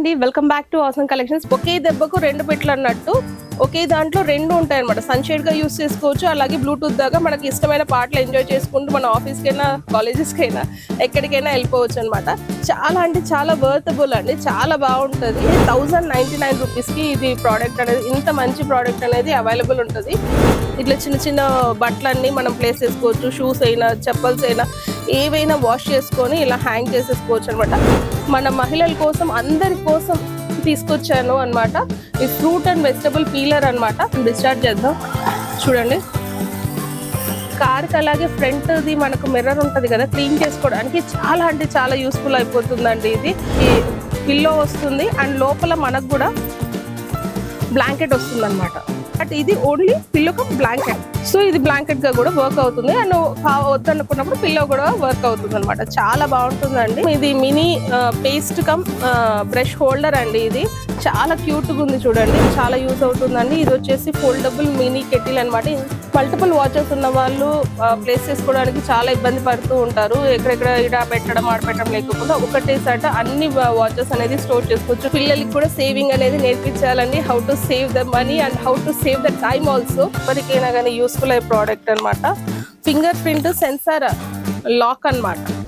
అండి, welcome back to awesome collections. ఒకే దెబ్బకు రెండు పెట్లు అన్నట్టు ఒకే దాంట్లో రెండు ఉంటాయి అనమాట. సన్షేడ్ గా యూస్ చేసుకోవచ్చు, అలాగే బ్లూటూత్ దాకా మనకి ఇష్టమైన పాటలు ఎంజాయ్ చేసుకుంటూ మన ఆఫీస్కి అయినా కాలేజెస్కి అయినా ఎక్కడికైనా వెళ్ళిపోవచ్చు అనమాట. చాలా అంటే చాలా వర్తబుల్ అండి, చాలా బాగుంటుంది. 1099 రూపీస్కి ఇది ప్రోడక్ట్ అనేది, ఇంత మంచి ప్రోడక్ట్ అనేది అవైలబుల్ ఉంటుంది. ఇట్లా చిన్న చిన్న బట్టలన్నీ మనం ప్లేస్ చేసుకోవచ్చు, షూస్ అయినా చెప్పల్స్ అయినా ఏవైనా వాష్ చేసుకొని ఇలా హ్యాంగ్ చేసేసుకోవచ్చు అనమాట. మన మహిళల కోసం అందరి కోసం తీసుకొచ్చాను అనమాట. ఈ ఫ్రూట్ అండ్ వెజిటబుల్ పీలర్ అనమాట. డిశ్చార్జ్ చేద్దాం. చూడండి, కార్కి అలాగే ఫ్రంట్ది మనకు మిర్రర్ ఉంటుంది కదా, క్లీన్ చేసుకోవడానికి చాలా అంటే చాలా యూస్ఫుల్ అయిపోతుందండి. ఇది ఈ పిల్లో వస్తుంది అండ్ లోపల మనకు కూడా బ్లాంకెట్ వస్తుంది అనమాట. బట్ ఇది only pillow cum blanket. So ఇది బ్లాంకెట్ గా కూడా వర్క్ అవుతుంది అండ్ వద్దనుకున్నప్పుడు పిల్లో కూడా వర్క్ అవుతుంది అనమాట. చాలా బాగుంటుందండి. ఇది mini paste cum brush holder అండి. ఇది చాలా క్యూట్ గా ఉంది, చూడండి, చాలా యూస్ అవుతుందండి. ఇది వచ్చేసి ఫోల్డబుల్ మినీ కెటిల్ అనమాట. మల్టిపుల్ వాచెస్ ఉన్న వాళ్ళు ప్లేస్ చేసుకోవడానికి చాలా ఇబ్బంది పడుతూ ఉంటారు. ఎక్కడెక్కడ ఇడ పెట్టడం ఆడ పెట్టడం లేకుండా ఒకటేసారి అన్ని వాచెస్ అనేది స్టోర్ చేసుకోవచ్చు. పిల్లలకి కూడా సేవింగ్ అనేది నేర్పించాలండి. How to save the money and how to save the time also. ఎవరికైనా కానీ యూస్ఫుల్ అయ్యే ప్రోడక్ట్ అనమాట. ఫింగర్ ప్రింట్ సెన్సార్ లాక్ అనమాట.